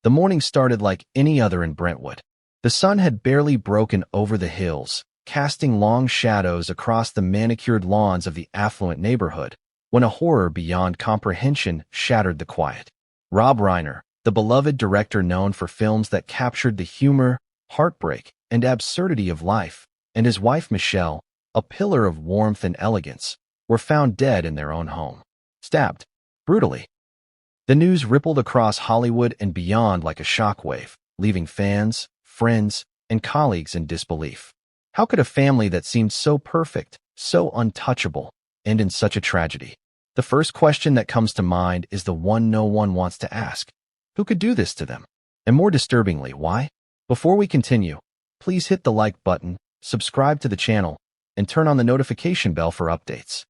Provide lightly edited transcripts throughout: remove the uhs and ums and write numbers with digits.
The morning started like any other in Brentwood. The sun had barely broken over the hills, casting long shadows across the manicured lawns of the affluent neighborhood, when a horror beyond comprehension shattered the quiet. Rob Reiner, the beloved director known for films that captured the humor, heartbreak, and absurdity of life, and his wife Michelle, a pillar of warmth and elegance, were found dead in their own home, stabbed brutally. The news rippled across Hollywood and beyond like a shockwave, leaving fans, friends, and colleagues in disbelief. How could a family that seemed so perfect, so untouchable, end in such a tragedy? The first question that comes to mind is the one no one wants to ask. Who could do this to them? And more disturbingly, why? Before we continue, please hit the like button, subscribe to the channel, and turn on the notification bell for updates.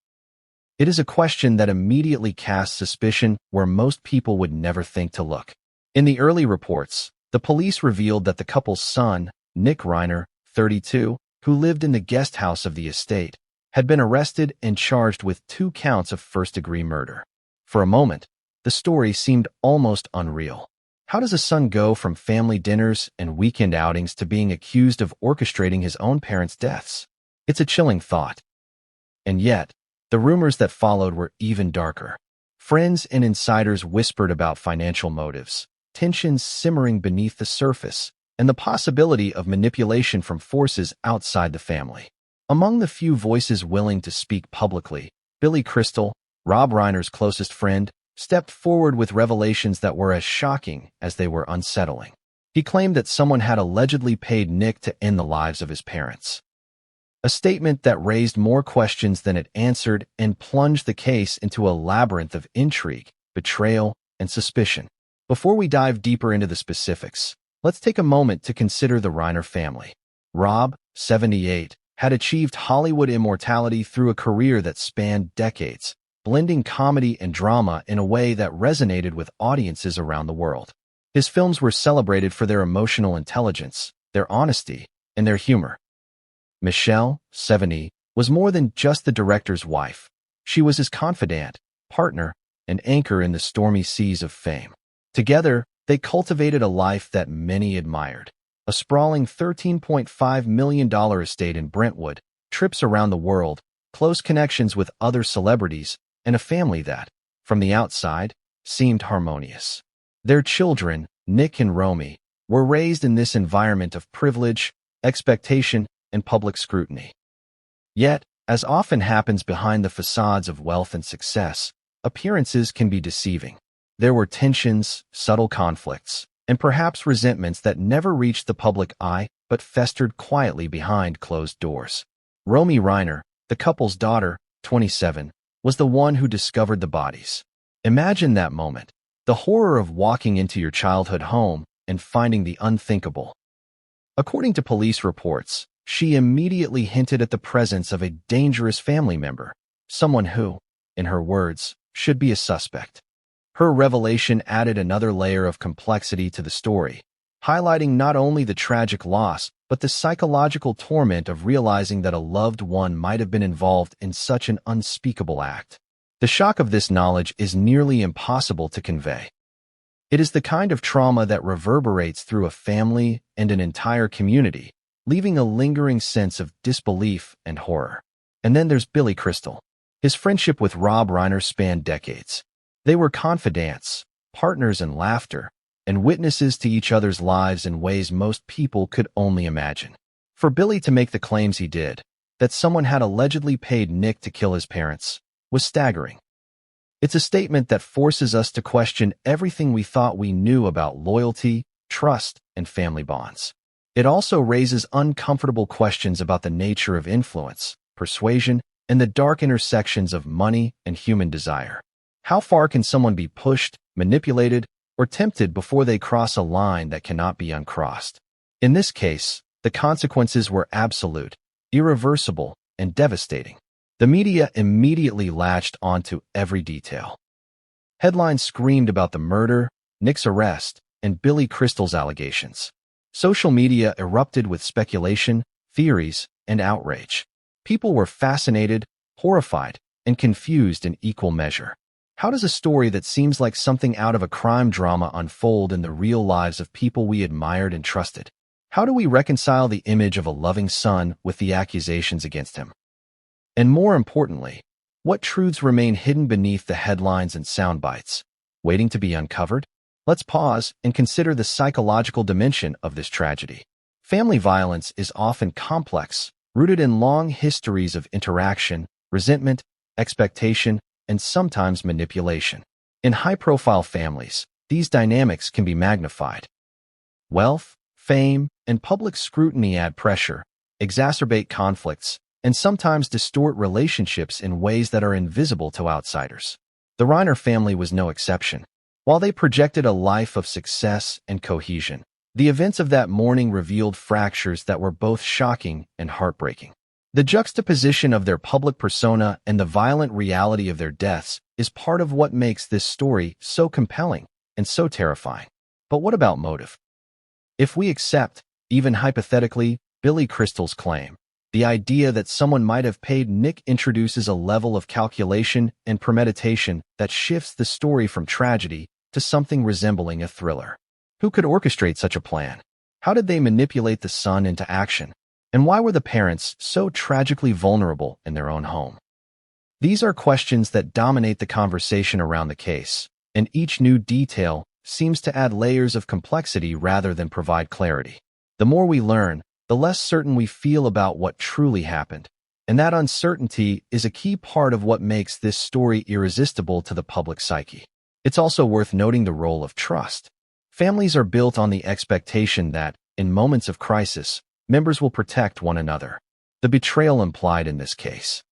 It is a question that immediately casts suspicion where most people would never think to look. In the early reports, the police revealed that the couple's son, Nick Reiner, 32, who lived in the guest house of the estate, had been arrested and charged with 2 counts of first-degree murder. For a moment, the story seemed almost unreal. How does a son go from family dinners and weekend outings to being accused of orchestrating his own parents' deaths? It's a chilling thought. And yet, the rumors that followed were even darker. Friends and insiders whispered about financial motives, tensions simmering beneath the surface, and the possibility of manipulation from forces outside the family. Among the few voices willing to speak publicly, Billy Crystal, Rob Reiner's closest friend, stepped forward with revelations that were as shocking as they were unsettling. He claimed that someone had allegedly paid Nick to end the lives of his parents. A statement that raised more questions than it answered and plunged the case into a labyrinth of intrigue, betrayal, and suspicion. Before we dive deeper into the specifics, let's take a moment to consider the Reiner family. Rob, 78, had achieved Hollywood immortality through a career that spanned decades, blending comedy and drama in a way that resonated with audiences around the world. His films were celebrated for their emotional intelligence, their honesty, and their humor. Michelle, 70, was more than just the director's wife. She was his confidant, partner, and anchor in the stormy seas of fame. Together, they cultivated a life that many admired. A sprawling $13.5 million estate in Brentwood, trips around the world, close connections with other celebrities, and a family that, from the outside, seemed harmonious. Their children, Nick and Romy, were raised in this environment of privilege, expectation, and public scrutiny. Yet, as often happens behind the facades of wealth and success, appearances can be deceiving. There were tensions, subtle conflicts, and perhaps resentments that never reached the public eye but festered quietly behind closed doors. Romy Reiner, the couple's daughter, 27, was the one who discovered the bodies. Imagine that moment, the horror of walking into your childhood home and finding the unthinkable. According to police reports, she immediately hinted at the presence of a dangerous family member, someone who, in her words, should be a suspect. Her revelation added another layer of complexity to the story, highlighting not only the tragic loss, but the psychological torment of realizing that a loved one might have been involved in such an unspeakable act. The shock of this knowledge is nearly impossible to convey. It is the kind of trauma that reverberates through a family and an entire community, leaving a lingering sense of disbelief and horror. And then there's Billy Crystal. His friendship with Rob Reiner spanned decades. They were confidants, partners in laughter, and witnesses to each other's lives in ways most people could only imagine. For Billy to make the claims he did, that someone had allegedly paid Nick to kill his parents, was staggering. It's a statement that forces us to question everything we thought we knew about loyalty, trust, and family bonds. It also raises uncomfortable questions about the nature of influence, persuasion, and the dark intersections of money and human desire. How far can someone be pushed, manipulated, or tempted before they cross a line that cannot be uncrossed? In this case, the consequences were absolute, irreversible, and devastating. The media immediately latched onto every detail. Headlines screamed about the murder, Nick's arrest, and Billy Crystal's allegations. Social media erupted with speculation, theories, and outrage. People were fascinated, horrified, and confused in equal measure. How does a story that seems like something out of a crime drama unfold in the real lives of people we admired and trusted? How do we reconcile the image of a loving son with the accusations against him? And more importantly, what truths remain hidden beneath the headlines and sound bites, waiting to be uncovered? Let's pause and consider the psychological dimension of this tragedy. Family violence is often complex, rooted in long histories of interaction, resentment, expectation, and sometimes manipulation. In high-profile families, these dynamics can be magnified. Wealth, fame, and public scrutiny add pressure, exacerbate conflicts, and sometimes distort relationships in ways that are invisible to outsiders. The Reiner family was no exception. While they projected a life of success and cohesion, the events of that morning revealed fractures that were both shocking and heartbreaking. The juxtaposition of their public persona and the violent reality of their deaths is part of what makes this story so compelling and so terrifying. But what about motive? If we accept, even hypothetically, Billy Crystal's claim, the idea that someone might have paid Nick introduces a level of calculation and premeditation that shifts the story from tragedy to something resembling a thriller. Who could orchestrate such a plan? How did they manipulate the son into action? And why were the parents so tragically vulnerable in their own home? These are questions that dominate the conversation around the case, and each new detail seems to add layers of complexity rather than provide clarity. The more we learn, the less certain we feel about what truly happened, and that uncertainty is a key part of what makes this story irresistible to the public psyche. It's also worth noting the role of trust. Families are built on the expectation that, in moments of crisis, members will protect one another. The betrayal implied in this case,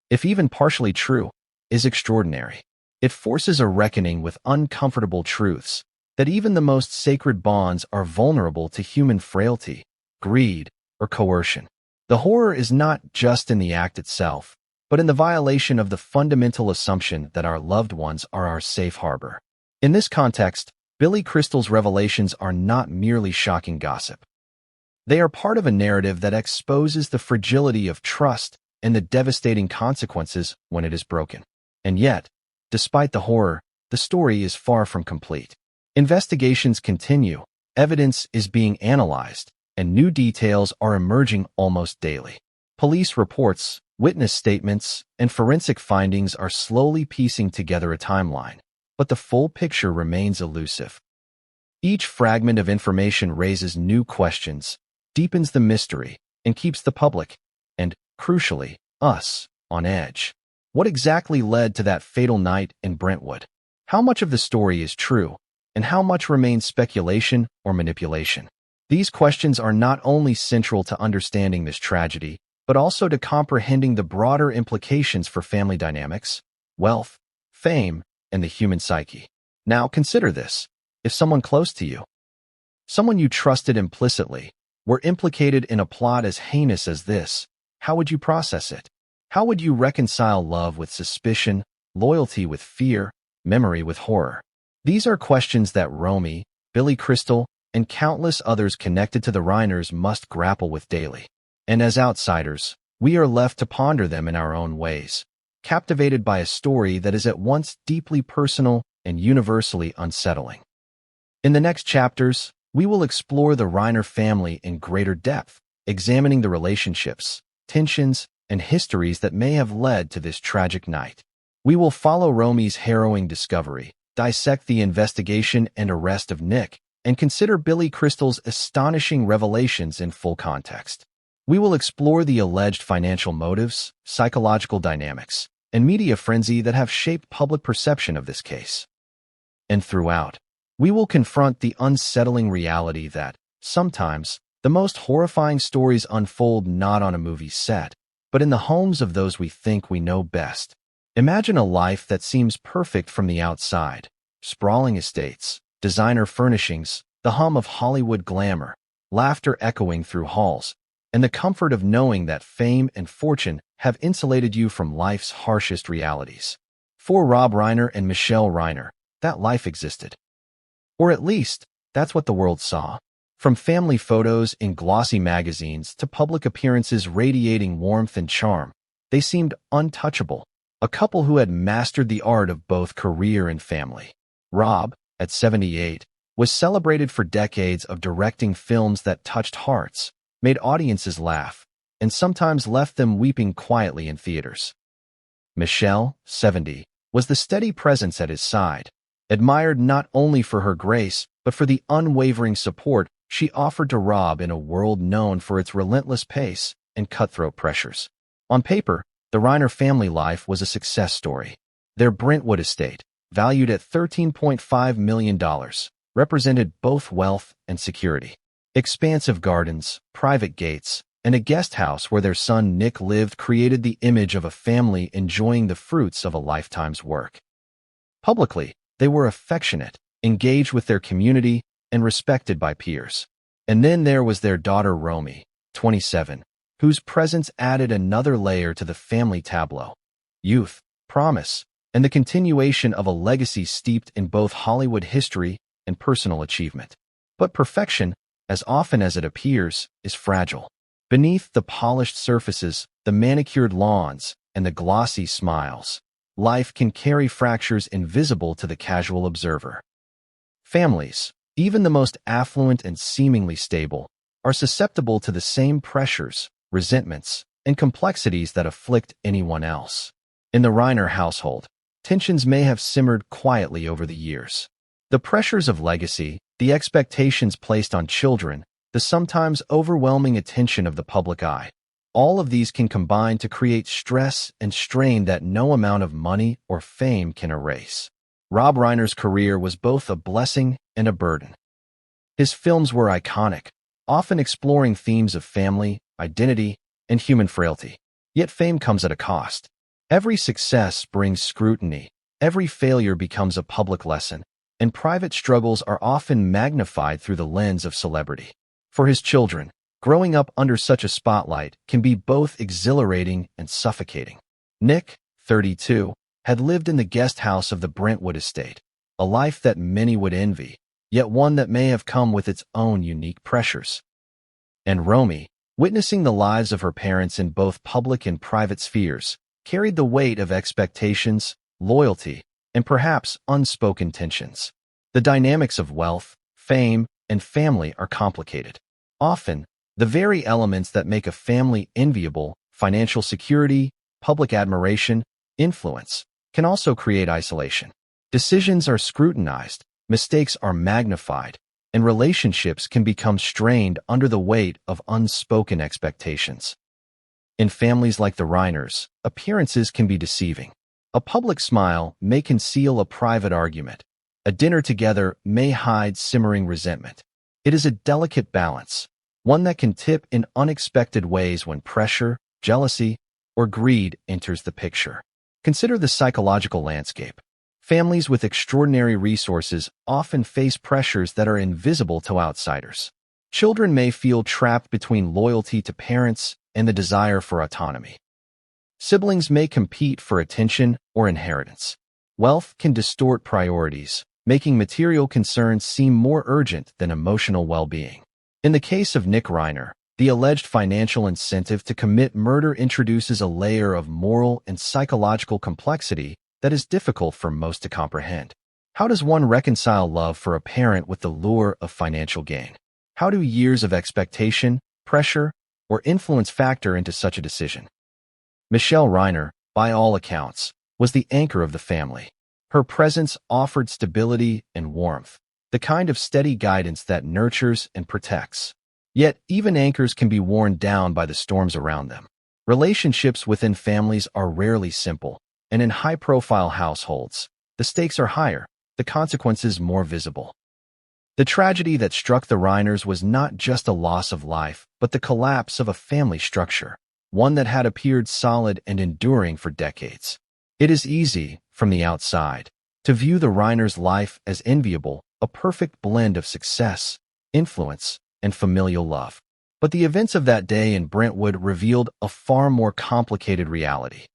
if even partially true, is extraordinary. It forces a reckoning with uncomfortable truths, that even the most sacred bonds are vulnerable to human frailty, greed, or coercion. The horror is not just in the act itself, but in the violation of the fundamental assumption that our loved ones are our safe harbor. In this context, Billy Crystal's revelations are not merely shocking gossip. They are part of a narrative that exposes the fragility of trust and the devastating consequences when it is broken. And yet, despite the horror, the story is far from complete. Investigations continue, evidence is being analyzed, and new details are emerging almost daily. Police reports, witness statements, and forensic findings are slowly piecing together a timeline, but the full picture remains elusive. Each fragment of information raises new questions, deepens the mystery, and keeps the public, and, crucially, us, on edge. What exactly led to that fatal night in Brentwood? How much of the story is true, and how much remains speculation or manipulation? These questions are not only central to understanding this tragedy, but also to comprehending the broader implications for family dynamics, wealth, fame, and the human psyche. Now consider this. If someone close to you, someone you trusted implicitly, were implicated in a plot as heinous as this, how would you process it? How would you reconcile love with suspicion, loyalty with fear, memory with horror? These are questions that Romy, Billy Crystal, and countless others connected to the Reiners must grapple with daily. And as outsiders, we are left to ponder them in our own ways, captivated by a story that is at once deeply personal and universally unsettling. In the next chapters, we will explore the Reiner family in greater depth, examining the relationships, tensions, and histories that may have led to this tragic night. We will follow Romy's harrowing discovery, dissect the investigation and arrest of Nick, and consider Billy Crystal's astonishing revelations in full context. We will explore the alleged financial motives, psychological dynamics, and media frenzy that have shaped public perception of this case. And throughout, we will confront the unsettling reality that, sometimes, the most horrifying stories unfold not on a movie set, but in the homes of those we think we know best. Imagine a life that seems perfect from the outside: sprawling estates, designer furnishings, the hum of Hollywood glamour, laughter echoing through halls, and the comfort of knowing that fame and fortune have insulated you from life's harshest realities. For Rob Reiner and Michelle Reiner, that life existed. Or at least, that's what the world saw. From family photos in glossy magazines to public appearances radiating warmth and charm, they seemed untouchable, a couple who had mastered the art of both career and family. Rob, at 78, was celebrated for decades of directing films that touched hearts, made audiences laugh, and sometimes left them weeping quietly in theaters. Michelle, 70, was the steady presence at his side, admired not only for her grace but for the unwavering support she offered to Rob in a world known for its relentless pace and cutthroat pressures. On paper, the Reiner family life was a success story. Their Brentwood estate, valued at $13.5 million, represented both wealth and security. Expansive gardens, private gates, and a guest house where their son Nick lived created the image of a family enjoying the fruits of a lifetime's work. Publicly, they were affectionate, engaged with their community, and respected by peers. And then there was their daughter Romy, 27, whose presence added another layer to the family tableau. Youth, promise, and the continuation of a legacy steeped in both Hollywood history and personal achievement. But perfection, as often as it appears, is fragile. Beneath the polished surfaces, the manicured lawns, and the glossy smiles, life can carry fractures invisible to the casual observer. Families, even the most affluent and seemingly stable, are susceptible to the same pressures, resentments, and complexities that afflict anyone else. In the Reiner household, tensions may have simmered quietly over the years. The pressures of legacy, the expectations placed on children, the sometimes overwhelming attention of the public eye, all of these can combine to create stress and strain that no amount of money or fame can erase. Rob Reiner's career was both a blessing and a burden. His films were iconic, often exploring themes of family, identity, and human frailty. Yet fame comes at a cost. Every success brings scrutiny, every failure becomes a public lesson, and private struggles are often magnified through the lens of celebrity. For his children, growing up under such a spotlight can be both exhilarating and suffocating. Nick, 32, had lived in the guest house of the Brentwood estate, a life that many would envy, yet one that may have come with its own unique pressures. And Romy, witnessing the lives of her parents in both public and private spheres, carried the weight of expectations, loyalty, and perhaps unspoken tensions. The dynamics of wealth, fame, and family are complicated. Often, the very elements that make a family enviable, financial security, public admiration, influence, can also create isolation. Decisions are scrutinized, mistakes are magnified, and relationships can become strained under the weight of unspoken expectations. In families like the Reiners, appearances can be deceiving. A public smile may conceal a private argument. A dinner together may hide simmering resentment. It is a delicate balance, one that can tip in unexpected ways when pressure, jealousy, or greed enters the picture. Consider the psychological landscape. Families with extraordinary resources often face pressures that are invisible to outsiders. Children may feel trapped between loyalty to parents and the desire for autonomy. Siblings may compete for attention or inheritance. Wealth can distort priorities, making material concerns seem more urgent than emotional well-being. In the case of Nick Reiner, the alleged financial incentive to commit murder introduces a layer of moral and psychological complexity that is difficult for most to comprehend. How does one reconcile love for a parent with the lure of financial gain? How do years of expectation, pressure, or influence factor into such a decision? Michelle Reiner, by all accounts, was the anchor of the family. Her presence offered stability and warmth, the kind of steady guidance that nurtures and protects. Yet, even anchors can be worn down by the storms around them. Relationships within families are rarely simple, and in high-profile households, the stakes are higher, the consequences more visible. The tragedy that struck the Reiners was not just a loss of life, but the collapse of a family structure, one that had appeared solid and enduring for decades. It is easy, from the outside, to view the Reiners' life as enviable, a perfect blend of success, influence, and familial love. But the events of that day in Brentwood revealed a far more complicated reality.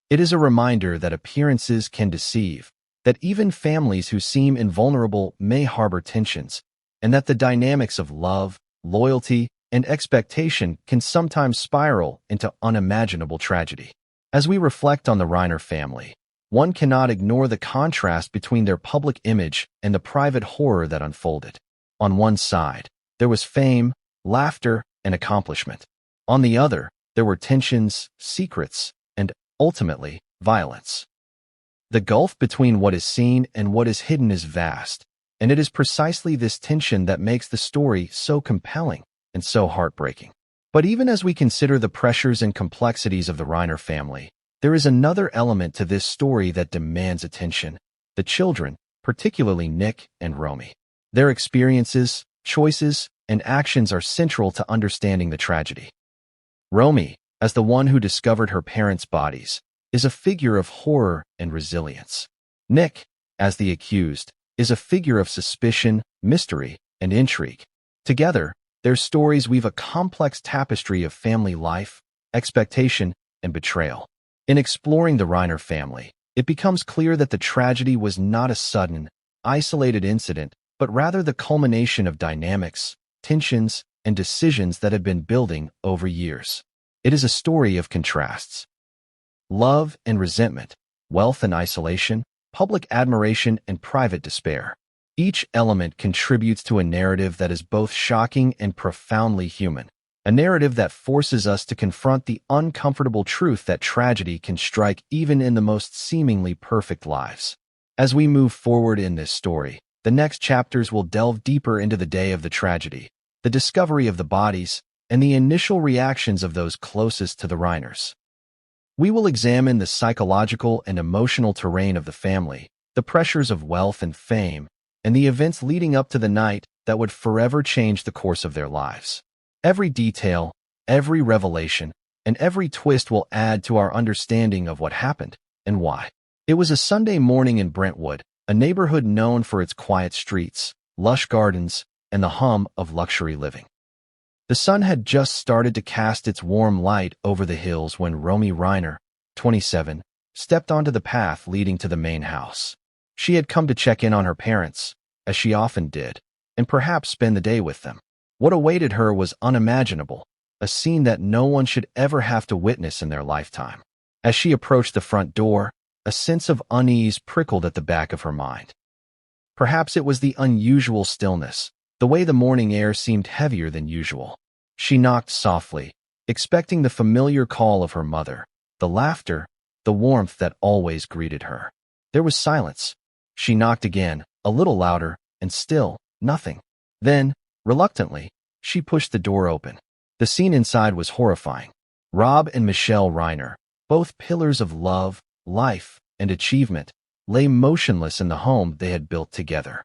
It is a reminder that appearances can deceive, that even families who seem invulnerable may harbor tensions, and that the dynamics of love, loyalty, and expectation can sometimes spiral into unimaginable tragedy. As we reflect on the Reiner family, one cannot ignore the contrast between their public image and the private horror that unfolded. On one side, there was fame, laughter, and accomplishment. On the other, there were tensions, secrets, and, ultimately, violence. The gulf between what is seen and what is hidden is vast, and it is precisely this tension that makes the story so compelling and so heartbreaking. But even as we consider the pressures and complexities of the Reiner family, there is another element to this story that demands attention: the children, particularly Nick and Romy. Their experiences, choices, and actions are central to understanding the tragedy. Romy, as the one who discovered her parents' bodies, is a figure of horror and resilience. Nick, as the accused, is a figure of suspicion, mystery, and intrigue. Together, their stories weave a complex tapestry of family life, expectation, and betrayal. In exploring the Reiner family, it becomes clear that the tragedy was not a sudden, isolated incident, but rather the culmination of dynamics, tensions, and decisions that had been building over years. It is a story of contrasts. Love and resentment, wealth and isolation, public admiration and private despair. Each element contributes to a narrative that is both shocking and profoundly human. A narrative that forces us to confront the uncomfortable truth that tragedy can strike even in the most seemingly perfect lives. As we move forward in this story, the next chapters will delve deeper into the day of the tragedy, the discovery of the bodies, and the initial reactions of those closest to the Reiners. We will examine the psychological and emotional terrain of the family, the pressures of wealth and fame, and the events leading up to the night that would forever change the course of their lives. Every detail, every revelation, and every twist will add to our understanding of what happened and why. It was a Sunday morning in Brentwood, a neighborhood known for its quiet streets, lush gardens, and the hum of luxury living. The sun had just started to cast its warm light over the hills when Romy Reiner, 27, stepped onto the path leading to the main house. She had come to check in on her parents, as she often did, and perhaps spend the day with them. What awaited her was unimaginable, a scene that no one should ever have to witness in their lifetime. As she approached the front door, a sense of unease prickled at the back of her mind. Perhaps it was the unusual stillness, the way the morning air seemed heavier than usual. She knocked softly, expecting the familiar call of her mother, the laughter, the warmth that always greeted her. There was silence. She knocked again, a little louder, and still, nothing. Then, reluctantly, she pushed the door open. The scene inside was horrifying. Rob and Michelle Reiner, both pillars of love, life, and achievement, lay motionless in the home they had built together.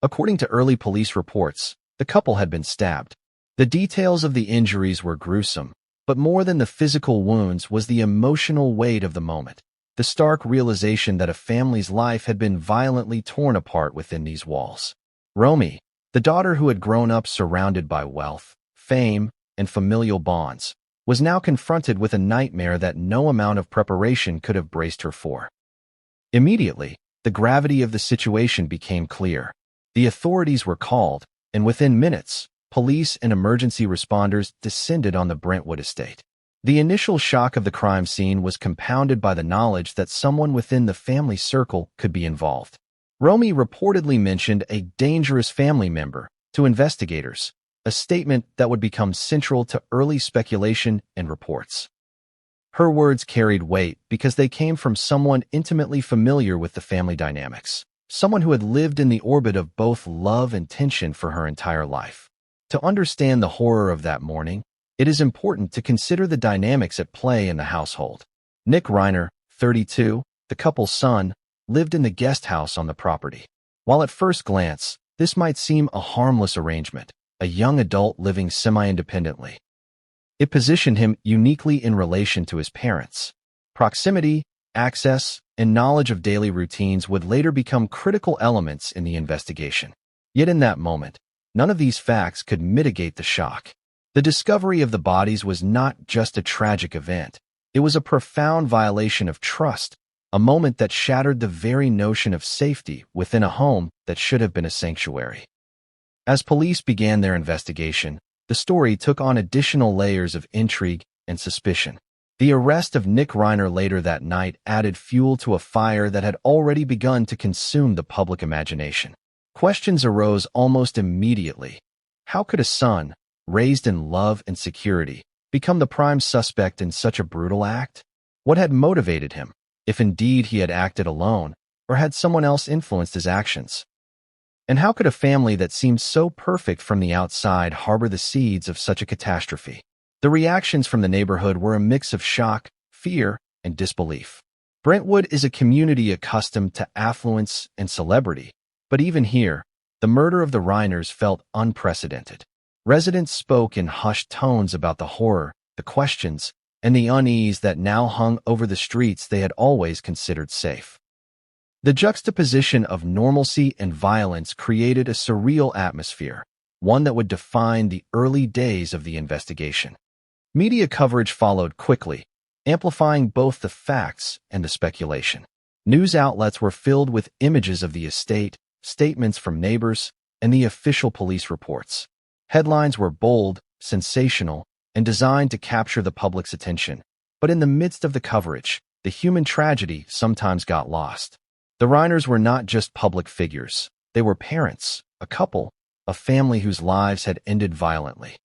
According to early police reports, the couple had been stabbed. The details of the injuries were gruesome, but more than the physical wounds was the emotional weight of the moment, the stark realization that a family's life had been violently torn apart within these walls. Romy, the daughter who had grown up surrounded by wealth, fame, and familial bonds, was now confronted with a nightmare that no amount of preparation could have braced her for. Immediately, the gravity of the situation became clear. The authorities were called, and within minutes, police and emergency responders descended on the Brentwood estate. The initial shock of the crime scene was compounded by the knowledge that someone within the family circle could be involved. Romy reportedly mentioned a dangerous family member to investigators, a statement that would become central to early speculation and reports. Her words carried weight because they came from someone intimately familiar with the family dynamics, someone who had lived in the orbit of both love and tension for her entire life. To understand the horror of that morning, it is important to consider the dynamics at play in the household. Nick Reiner, 32, the couple's son, lived in the guest house on the property. While at first glance, this might seem a harmless arrangement, a young adult living semi-independently, it positioned him uniquely in relation to his parents. Proximity, access, and knowledge of daily routines would later become critical elements in the investigation. Yet in that moment, none of these facts could mitigate the shock. The discovery of the bodies was not just a tragic event. It was a profound violation of trust, a moment that shattered the very notion of safety within a home that should have been a sanctuary. As police began their investigation, the story took on additional layers of intrigue and suspicion. The arrest of Nick Reiner later that night added fuel to a fire that had already begun to consume the public imagination. Questions arose almost immediately. How could a son, raised in love and security, become the prime suspect in such a brutal act? What had motivated him, if indeed he had acted alone, or had someone else influenced his actions? And how could a family that seemed so perfect from the outside harbor the seeds of such a catastrophe? The reactions from the neighborhood were a mix of shock, fear, and disbelief. Brentwood is a community accustomed to affluence and celebrity, but even here, the murder of the Reiners felt unprecedented. Residents spoke in hushed tones about the horror, the questions, and the unease that now hung over the streets they had always considered safe. The juxtaposition of normalcy and violence created a surreal atmosphere, one that would define the early days of the investigation. Media coverage followed quickly, amplifying both the facts and the speculation. News outlets were filled with images of the estate, statements from neighbors, and the official police reports. Headlines were bold, sensational, and designed to capture the public's attention. But in the midst of the coverage, the human tragedy sometimes got lost. The Reiners were not just public figures. They were parents, a couple, a family whose lives had ended violently.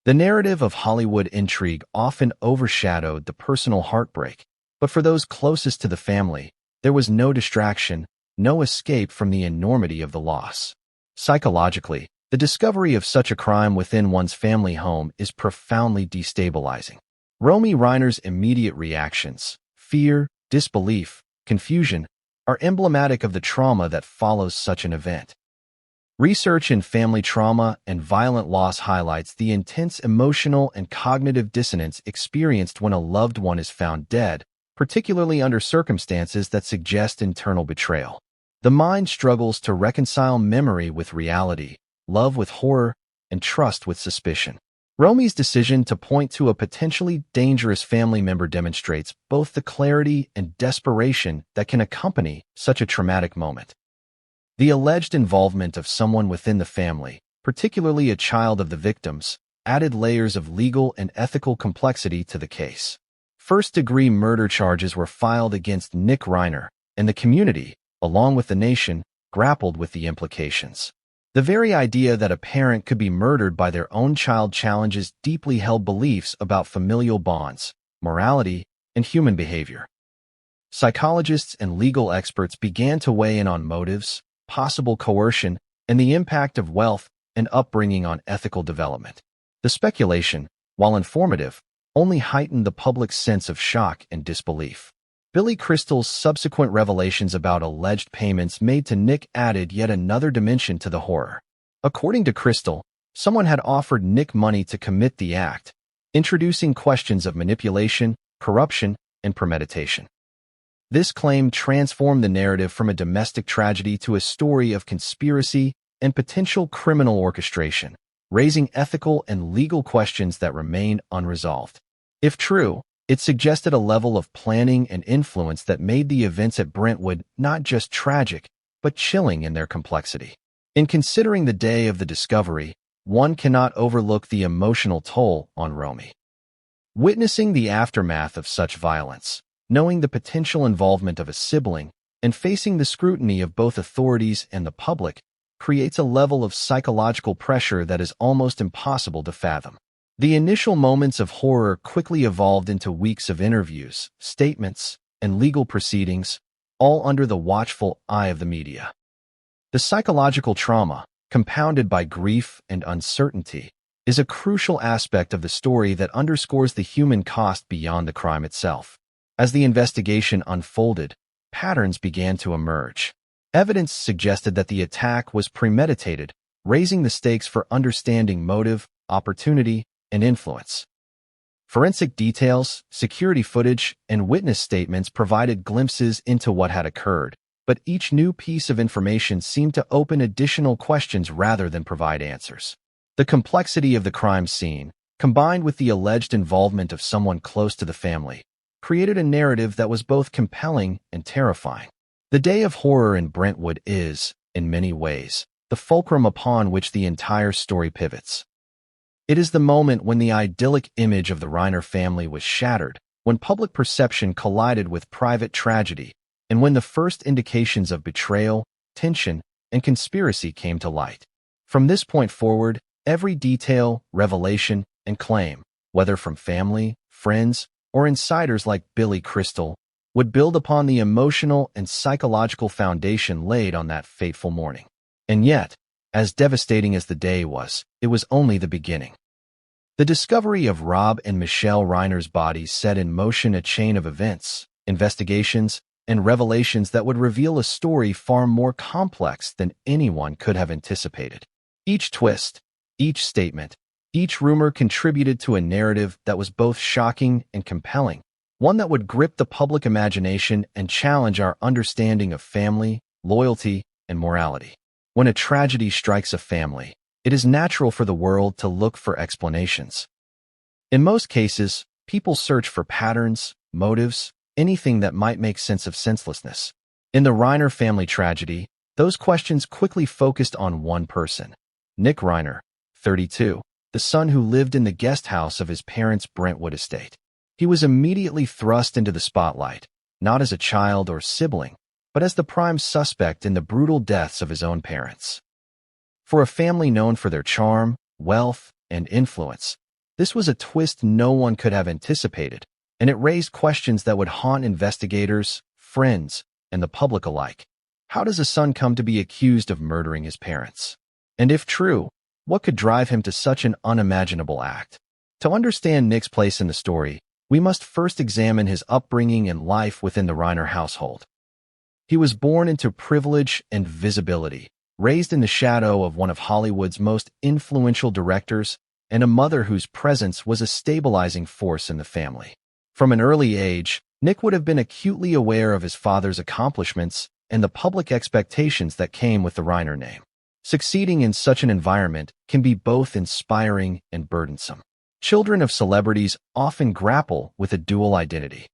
The narrative of Hollywood intrigue often overshadowed the personal heartbreak, but for those closest to the family, there was no distraction, no escape from the enormity of the loss. Psychologically, the discovery of such a crime within one's family home is profoundly destabilizing. Romy Reiner's immediate reactions, fear, disbelief, confusion, are emblematic of the trauma that follows such an event. Research in family trauma and violent loss highlights the intense emotional and cognitive dissonance experienced when a loved one is found dead, particularly under circumstances that suggest internal betrayal. The mind struggles to reconcile memory with reality, love with horror, and trust with suspicion. Romy's decision to point to a potentially dangerous family member demonstrates both the clarity and desperation that can accompany such a traumatic moment. The alleged involvement of someone within the family, particularly a child of the victims, added layers of legal and ethical complexity to the case. First-degree murder charges were filed against Nick Reiner, and the community, along with the nation, grappled with the implications. The very idea that a parent could be murdered by their own child challenges deeply held beliefs about familial bonds, morality, and human behavior. Psychologists and legal experts began to weigh in on motives, possible coercion, and the impact of wealth and upbringing on ethical development. The speculation, while informative, only heightened the public's sense of shock and disbelief. Billy Crystal's subsequent revelations about alleged payments made to Nick added yet another dimension to the horror. According to Crystal, someone had offered Nick money to commit the act, introducing questions of manipulation, corruption, and premeditation. This claim transformed the narrative from a domestic tragedy to a story of conspiracy and potential criminal orchestration, raising ethical and legal questions that remain unresolved. If true, it suggested a level of planning and influence that made the events at Brentwood not just tragic, but chilling in their complexity. In considering the day of the discovery, one cannot overlook the emotional toll on Romy. Witnessing the aftermath of such violence, knowing the potential involvement of a sibling, and facing the scrutiny of both authorities and the public, creates a level of psychological pressure that is almost impossible to fathom. The initial moments of horror quickly evolved into weeks of interviews, statements, and legal proceedings, all under the watchful eye of the media. The psychological trauma, compounded by grief and uncertainty, is a crucial aspect of the story that underscores the human cost beyond the crime itself. As the investigation unfolded, patterns began to emerge. Evidence suggested that the attack was premeditated, raising the stakes for understanding motive, opportunity, and influence. Forensic details, security footage, and witness statements provided glimpses into what had occurred, but each new piece of information seemed to open additional questions rather than provide answers. The complexity of the crime scene, combined with the alleged involvement of someone close to the family, created a narrative that was both compelling and terrifying. The day of horror in Brentwood is, in many ways, the fulcrum upon which the entire story pivots. It is the moment when the idyllic image of the Reiner family was shattered, when public perception collided with private tragedy, and when the first indications of betrayal, tension, and conspiracy came to light. From this point forward, every detail, revelation, and claim, whether from family, friends, or insiders like Billy Crystal, would build upon the emotional and psychological foundation laid on that fateful morning. And yet, as devastating as the day was, it was only the beginning. The discovery of Rob and Michelle Reiner's bodies set in motion a chain of events, investigations, and revelations that would reveal a story far more complex than anyone could have anticipated. Each twist, each statement, each rumor contributed to a narrative that was both shocking and compelling, one that would grip the public imagination and challenge our understanding of family, loyalty, and morality. When a tragedy strikes a family, it is natural for the world to look for explanations. In most cases, people search for patterns, motives, anything that might make sense of senselessness. In the Reiner family tragedy, those questions quickly focused on one person, Nick Reiner, 32, the son who lived in the guest house of his parents' Brentwood estate. He was immediately thrust into the spotlight, not as a child or sibling, but as the prime suspect in the brutal deaths of his own parents. For a family known for their charm, wealth, and influence, this was a twist no one could have anticipated, and it raised questions that would haunt investigators, friends, and the public alike. How does a son come to be accused of murdering his parents? And if true, what could drive him to such an unimaginable act? To understand Nick's place in the story, we must first examine his upbringing and life within the Reiner household. He was born into privilege and visibility, raised in the shadow of one of Hollywood's most influential directors, and a mother whose presence was a stabilizing force in the family. From an early age, Nick would have been acutely aware of his father's accomplishments and the public expectations that came with the Reiner name. Succeeding in such an environment can be both inspiring and burdensome. Children of celebrities often grapple with a dual identity,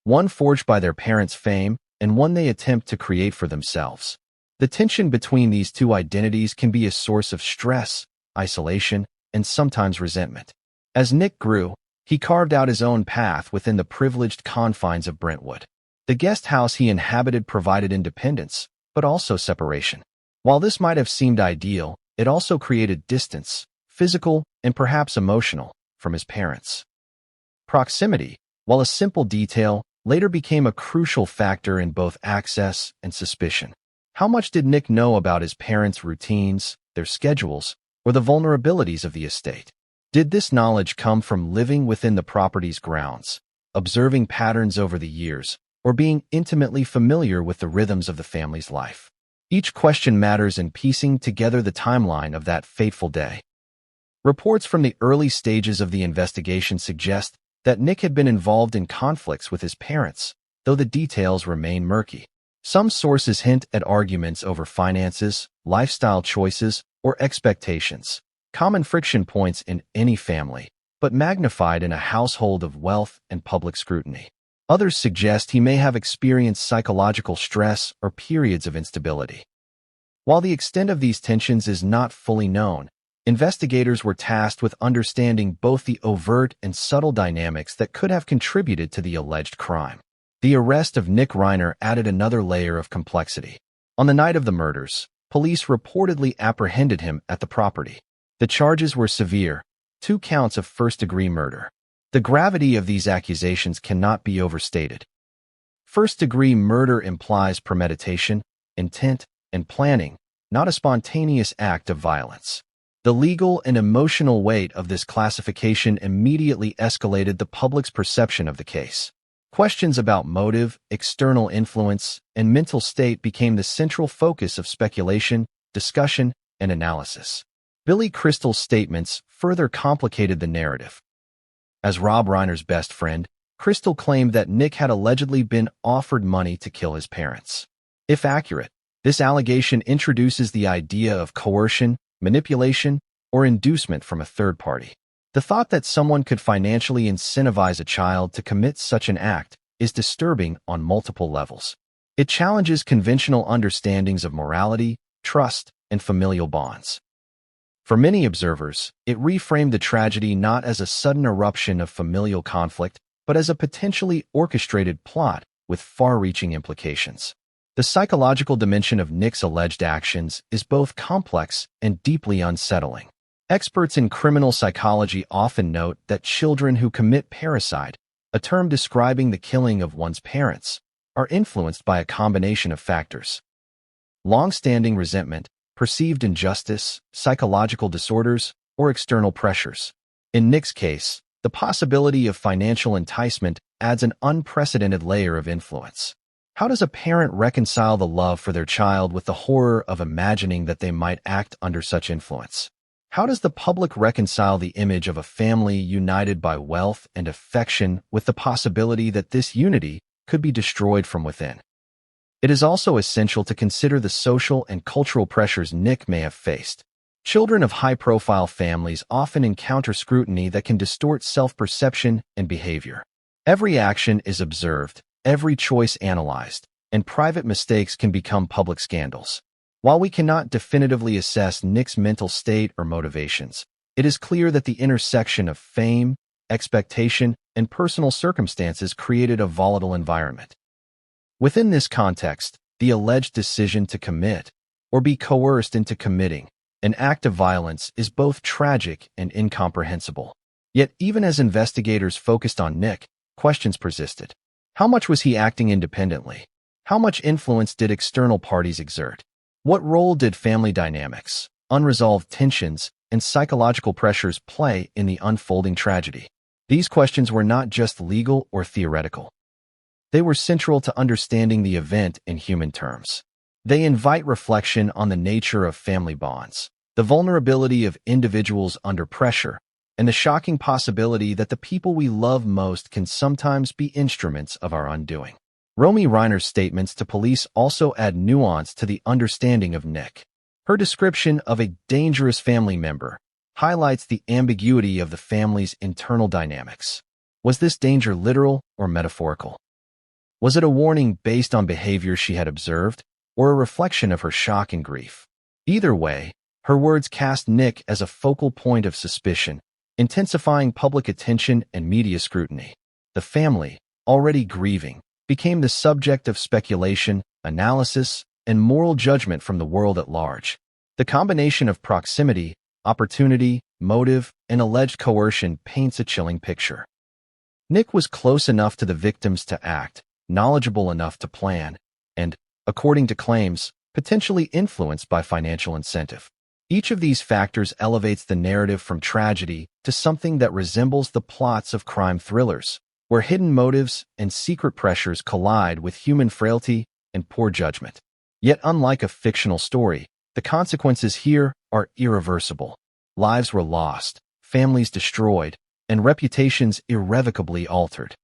one forged by their parents' fame and one they attempt to create for themselves. The tension between these two identities can be a source of stress, isolation, and sometimes resentment. As Nick grew, he carved out his own path within the privileged confines of Brentwood. The guest house he inhabited provided independence, but also separation. While this might have seemed ideal, it also created distance, physical and perhaps emotional, from his parents. Proximity, while a simple detail, later became a crucial factor in both access and suspicion. How much did Nick know about his parents' routines, their schedules, or the vulnerabilities of the estate? Did this knowledge come from living within the property's grounds, observing patterns over the years, or being intimately familiar with the rhythms of the family's life? Each question matters in piecing together the timeline of that fateful day. Reports from the early stages of the investigation suggest that Nick had been involved in conflicts with his parents, though the details remain murky. Some sources hint at arguments over finances, lifestyle choices, or expectations, common friction points in any family, but magnified in a household of wealth and public scrutiny. Others suggest he may have experienced psychological stress or periods of instability. While the extent of these tensions is not fully known, investigators were tasked with understanding both the overt and subtle dynamics that could have contributed to the alleged crime. The arrest of Nick Reiner added another layer of complexity. On the night of the murders, police reportedly apprehended him at the property. The charges were severe, 2 counts of first-degree murder. The gravity of these accusations cannot be overstated. First-degree murder implies premeditation, intent, and planning, not a spontaneous act of violence. The legal and emotional weight of this classification immediately escalated the public's perception of the case. Questions about motive, external influence, and mental state became the central focus of speculation, discussion, and analysis. Billy Crystal's statements further complicated the narrative. As Rob Reiner's best friend, Crystal claimed that Nick had allegedly been offered money to kill his parents. If accurate, this allegation introduces the idea of coercion, manipulation, or inducement from a third party. The thought that someone could financially incentivize a child to commit such an act is disturbing on multiple levels. It challenges conventional understandings of morality, trust, and familial bonds. For many observers, it reframed the tragedy not as a sudden eruption of familial conflict, but as a potentially orchestrated plot with far-reaching implications. The psychological dimension of Nick's alleged actions is both complex and deeply unsettling. Experts in criminal psychology often note that children who commit parricide, a term describing the killing of one's parents, are influenced by a combination of factors: long-standing resentment, perceived injustice, psychological disorders, or external pressures. In Nick's case, the possibility of financial enticement adds an unprecedented layer of influence. How does a parent reconcile the love for their child with the horror of imagining that they might act under such influence? How does the public reconcile the image of a family united by wealth and affection with the possibility that this unity could be destroyed from within? It is also essential to consider the social and cultural pressures Nick may have faced. Children of high-profile families often encounter scrutiny that can distort self-perception and behavior. Every action is observed, every choice analyzed, and private mistakes can become public scandals. While we cannot definitively assess Nick's mental state or motivations, it is clear that the intersection of fame, expectation, and personal circumstances created a volatile environment. Within this context, the alleged decision to commit, or be coerced into committing, an act of violence is both tragic and incomprehensible. Yet even as investigators focused on Nick, questions persisted. How much was he acting independently? How much influence did external parties exert? What role did family dynamics, unresolved tensions, and psychological pressures play in the unfolding tragedy? These questions were not just legal or theoretical. They were central to understanding the event in human terms. They invite reflection on the nature of family bonds, the vulnerability of individuals under pressure, and the shocking possibility that the people we love most can sometimes be instruments of our undoing. Rob Reiner's statements to police also add nuance to the understanding of Nick. Her description of a dangerous family member highlights the ambiguity of the family's internal dynamics. Was this danger literal or metaphorical? Was it a warning based on behavior she had observed, or a reflection of her shock and grief? Either way, her words cast Nick as a focal point of suspicion, intensifying public attention and media scrutiny. The family, already grieving, became the subject of speculation, analysis, and moral judgment from the world at large. The combination of proximity, opportunity, motive, and alleged coercion paints a chilling picture. Nick was close enough to the victims to act, knowledgeable enough to plan, and, according to claims, potentially influenced by financial incentive. Each of these factors elevates the narrative from tragedy to something that resembles the plots of crime thrillers, where hidden motives and secret pressures collide with human frailty and poor judgment. Yet unlike a fictional story, the consequences here are irreversible. Lives were lost, families destroyed, and reputations irrevocably altered.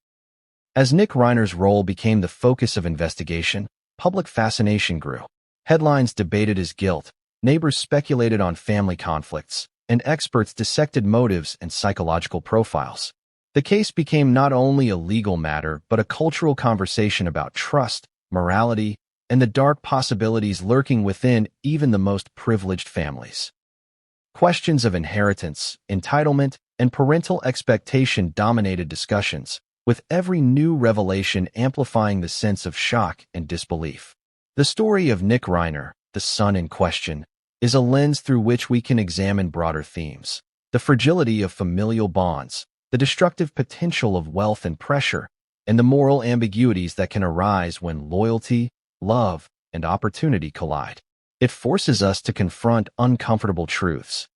As Nick Reiner's role became the focus of investigation, public fascination grew. Headlines debated his guilt, neighbors speculated on family conflicts, and experts dissected motives and psychological profiles. The case became not only a legal matter but a cultural conversation about trust, morality, and the dark possibilities lurking within even the most privileged families. Questions of inheritance, entitlement, and parental expectation dominated discussions, with every new revelation amplifying the sense of shock and disbelief. The story of Nick Reiner, the son in question, is a lens through which we can examine broader themes: the fragility of familial bonds, the destructive potential of wealth and pressure, and the moral ambiguities that can arise when loyalty, love, and opportunity collide. It forces us to confront uncomfortable truths.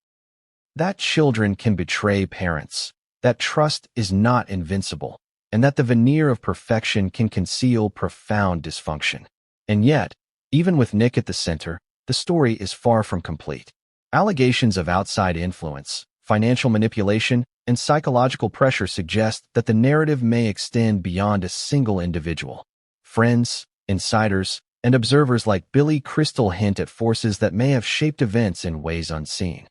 That children can betray parents, that trust is not invincible, and that the veneer of perfection can conceal profound dysfunction. And yet, even with Nick at the center, the story is far from complete. Allegations of outside influence, financial manipulation, and psychological pressure suggest that the narrative may extend beyond a single individual. Friends, insiders, and observers like Billy Crystal hint at forces that may have shaped events in ways unseen.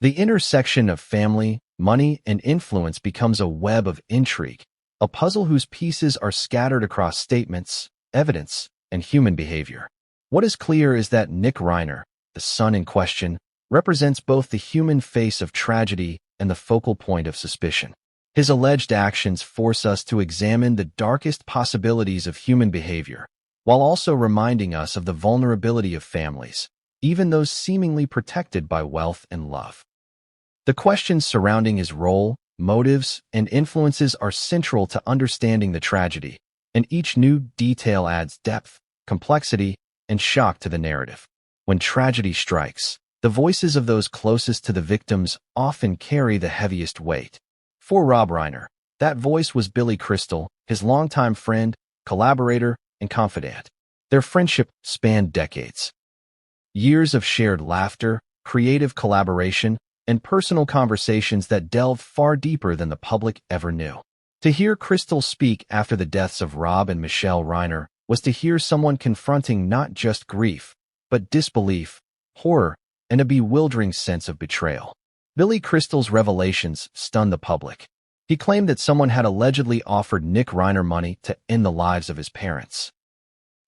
The intersection of family, money, and influence becomes a web of intrigue, a puzzle whose pieces are scattered across statements, evidence, and human behavior. What is clear is that Nick Reiner, the son in question, represents both the human face of tragedy and the focal point of suspicion. His alleged actions force us to examine the darkest possibilities of human behavior, while also reminding us of the vulnerability of families, even those seemingly protected by wealth and love. The questions surrounding his role, motives, and influences are central to understanding the tragedy, and each new detail adds depth, complexity, and shock to the narrative. When tragedy strikes, the voices of those closest to the victims often carry the heaviest weight. For Rob Reiner, that voice was Billy Crystal, his longtime friend, collaborator, and confidant. Their friendship spanned decades. Years of shared laughter, creative collaboration, and personal conversations that delved far deeper than the public ever knew. To hear Crystal speak after the deaths of Rob and Michelle Reiner was to hear someone confronting not just grief, but disbelief, horror, and a bewildering sense of betrayal. Billy Crystal's revelations stunned the public. He claimed that someone had allegedly offered Nick Reiner money to end the lives of his parents.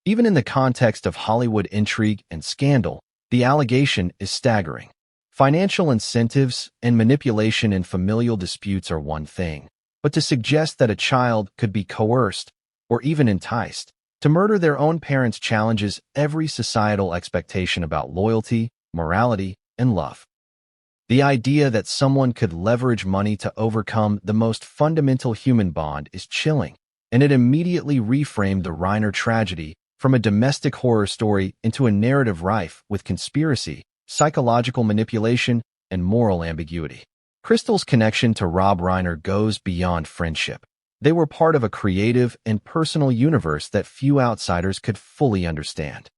Even in the context of Hollywood intrigue and scandal, the allegation is staggering. Financial incentives and manipulation in familial disputes are one thing, but to suggest that a child could be coerced, or even enticed, to murder their own parents challenges every societal expectation about loyalty, morality, and love. The idea that someone could leverage money to overcome the most fundamental human bond is chilling, and it immediately reframed the Reiner tragedy from a domestic horror story into a narrative rife with conspiracy, psychological manipulation, and moral ambiguity. Crystal's connection to Rob Reiner goes beyond friendship. They were part of a creative and personal universe that few outsiders could fully understand.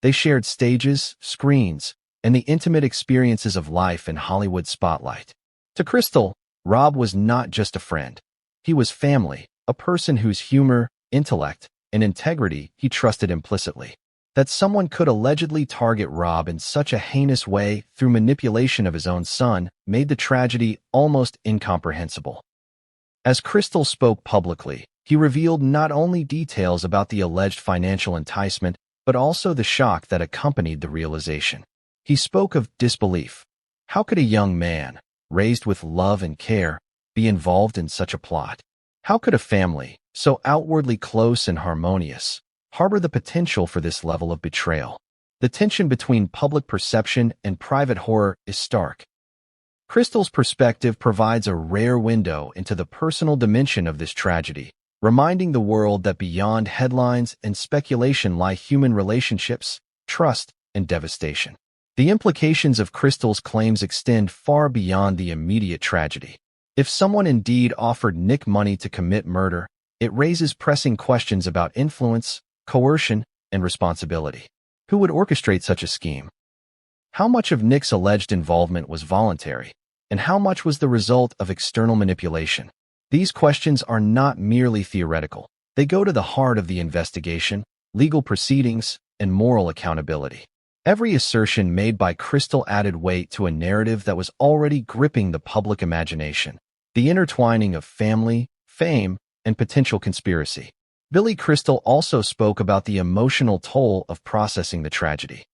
They shared stages, screens, and the intimate experiences of life in Hollywood spotlight. To Crystal, Rob was not just a friend. He was family, a person whose humor, intellect, and integrity he trusted implicitly. That someone could allegedly target Rob in such a heinous way through manipulation of his own son made the tragedy almost incomprehensible. As Crystal spoke publicly, he revealed not only details about the alleged financial enticement, but also the shock that accompanied the realization. He spoke of disbelief. How could a young man, raised with love and care, be involved in such a plot? How could a family, so outwardly close and harmonious, harbor the potential for this level of betrayal? The tension between public perception and private horror is stark. Crystal's perspective provides a rare window into the personal dimension of this tragedy, reminding the world that beyond headlines and speculation lie human relationships, trust, and devastation. The implications of Crystal's claims extend far beyond the immediate tragedy. If someone indeed offered Nick money to commit murder, it raises pressing questions about influence, coercion, and responsibility. Who would orchestrate such a scheme? How much of Nick's alleged involvement was voluntary, and how much was the result of external manipulation? These questions are not merely theoretical. They go to the heart of the investigation, legal proceedings, and moral accountability. Every assertion made by Crystal added weight to a narrative that was already gripping the public imagination. The intertwining of family, fame, and potential conspiracy. Billy Crystal also spoke about the emotional toll of processing the tragedy.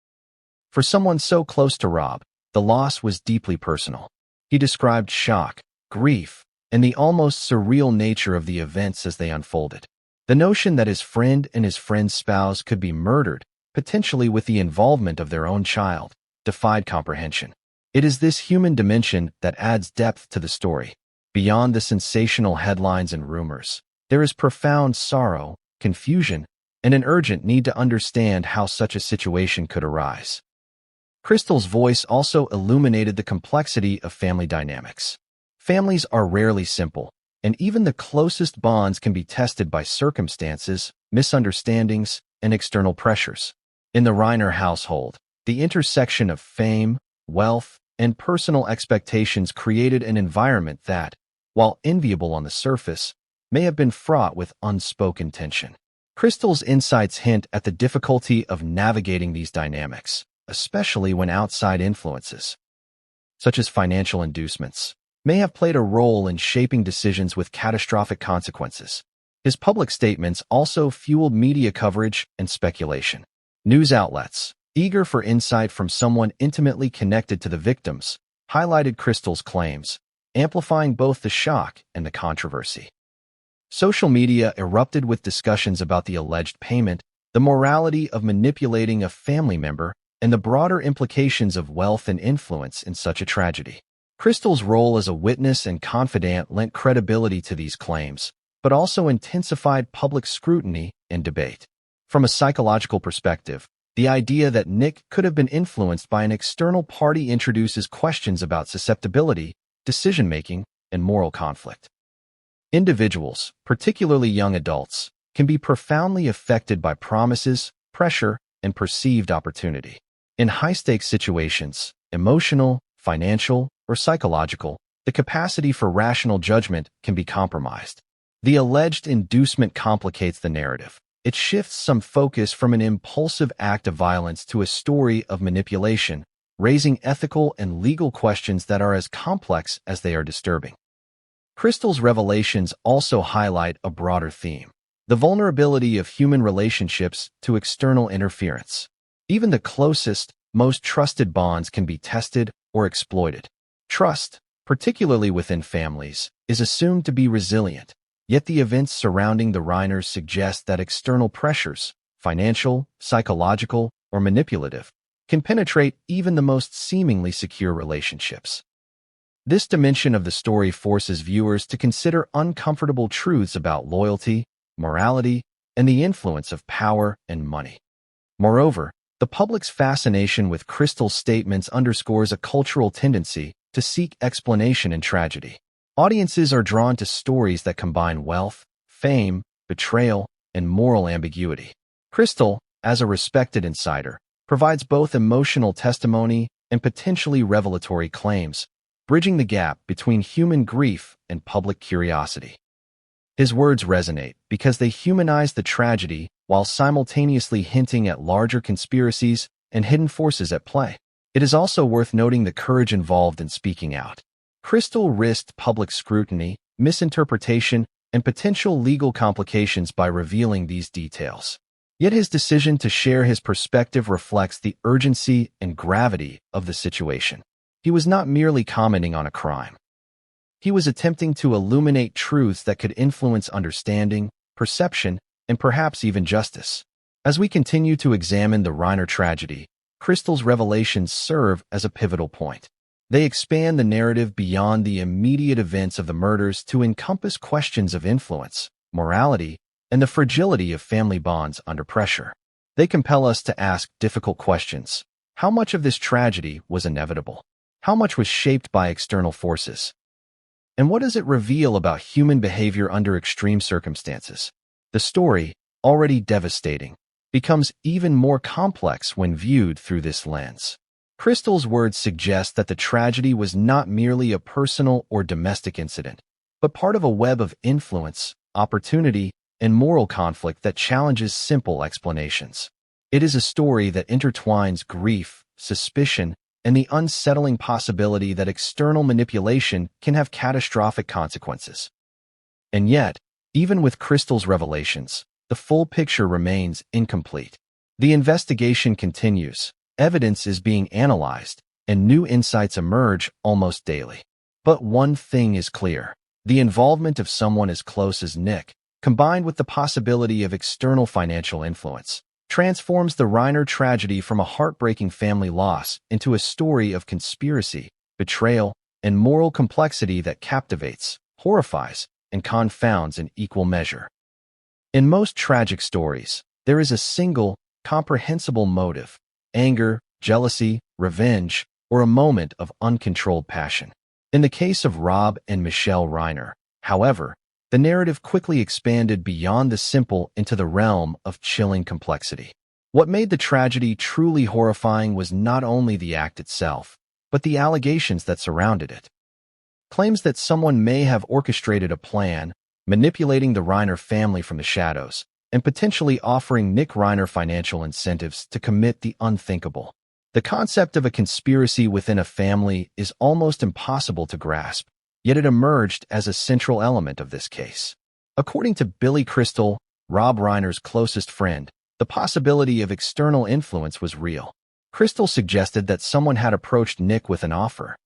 For someone so close to Rob, the loss was deeply personal. He described shock, grief, and the almost surreal nature of the events as they unfolded. The notion that his friend and his friend's spouse could be murdered, potentially with the involvement of their own child, defied comprehension. It is this human dimension that adds depth to the story. Beyond the sensational headlines and rumors, there is profound sorrow, confusion, and an urgent need to understand how such a situation could arise. Crystal's voice also illuminated the complexity of family dynamics. Families are rarely simple, and even the closest bonds can be tested by circumstances, misunderstandings, and external pressures. In the Reiner household, the intersection of fame, wealth, and personal expectations created an environment that, while enviable on the surface, may have been fraught with unspoken tension. Crystal's insights hint at the difficulty of navigating these dynamics, especially when outside influences, such as financial inducements, may have played a role in shaping decisions with catastrophic consequences. His public statements also fueled media coverage and speculation. News outlets, eager for insight from someone intimately connected to the victims, highlighted Crystal's claims, amplifying both the shock and the controversy. Social media erupted with discussions about the alleged payment, the morality of manipulating a family member, and the broader implications of wealth and influence in such a tragedy. Crystal's role as a witness and confidant lent credibility to these claims, but also intensified public scrutiny and debate. From a psychological perspective, the idea that Nick could have been influenced by an external party introduces questions about susceptibility, decision-making, and moral conflict. Individuals, particularly young adults, can be profoundly affected by promises, pressure, and perceived opportunity. In high-stakes situations, emotional, financial, or psychological, the capacity for rational judgment can be compromised. The alleged inducement complicates the narrative. It shifts some focus from an impulsive act of violence to a story of manipulation, raising ethical and legal questions that are as complex as they are disturbing. Crystal's revelations also highlight a broader theme: the vulnerability of human relationships to external interference. Even the closest, most trusted bonds can be tested or exploited. Trust, particularly within families, is assumed to be resilient, yet the events surrounding the Reiners suggest that external pressures, financial, psychological, or manipulative, can penetrate even the most seemingly secure relationships. This dimension of the story forces viewers to consider uncomfortable truths about loyalty, morality, and the influence of power and money. Moreover, the public's fascination with Crystal's statements underscores a cultural tendency to seek explanation in tragedy. Audiences are drawn to stories that combine wealth, fame, betrayal, and moral ambiguity. Crystal, as a respected insider, provides both emotional testimony and potentially revelatory claims, bridging the gap between human grief and public curiosity. His words resonate because they humanize the tragedy while simultaneously hinting at larger conspiracies and hidden forces at play. It is also worth noting the courage involved in speaking out. Crystal risked public scrutiny, misinterpretation, and potential legal complications by revealing these details. Yet his decision to share his perspective reflects the urgency and gravity of the situation. He was not merely commenting on a crime. He was attempting to illuminate truths that could influence understanding, perception, and perhaps even justice. As we continue to examine the Reiner tragedy, Crystal's revelations serve as a pivotal point. They expand the narrative beyond the immediate events of the murders to encompass questions of influence, morality, and the fragility of family bonds under pressure. They compel us to ask difficult questions. How much of this tragedy was inevitable? How much was shaped by external forces? And what does it reveal about human behavior under extreme circumstances? The story, already devastating, becomes even more complex when viewed through this lens. Crystal's words suggest that the tragedy was not merely a personal or domestic incident, but part of a web of influence, opportunity, and moral conflict that challenges simple explanations. It is a story that intertwines grief, suspicion, and the unsettling possibility that external manipulation can have catastrophic consequences. And yet, even with Crystal's revelations, the full picture remains incomplete. The investigation continues, evidence is being analyzed, and new insights emerge almost daily. But one thing is clear: the involvement of someone as close as Nick, combined with the possibility of external financial influence, transforms the Reiner tragedy from a heartbreaking family loss into a story of conspiracy, betrayal, and moral complexity that captivates, horrifies, and confounds in equal measure. In most tragic stories, there is a single, comprehensible motive: anger, jealousy, revenge, or a moment of uncontrolled passion. In the case of Rob and Michelle Reiner, however, the narrative quickly expanded beyond the simple into the realm of chilling complexity. What made the tragedy truly horrifying was not only the act itself, but the allegations that surrounded it. Claims that someone may have orchestrated a plan, manipulating the Reiner family from the shadows, and potentially offering Nick Reiner financial incentives to commit the unthinkable. The concept of a conspiracy within a family is almost impossible to grasp, yet it emerged as a central element of this case. According to Billy Crystal, Rob Reiner's closest friend, the possibility of external influence was real. Crystal suggested that someone had approached Nick with an offer.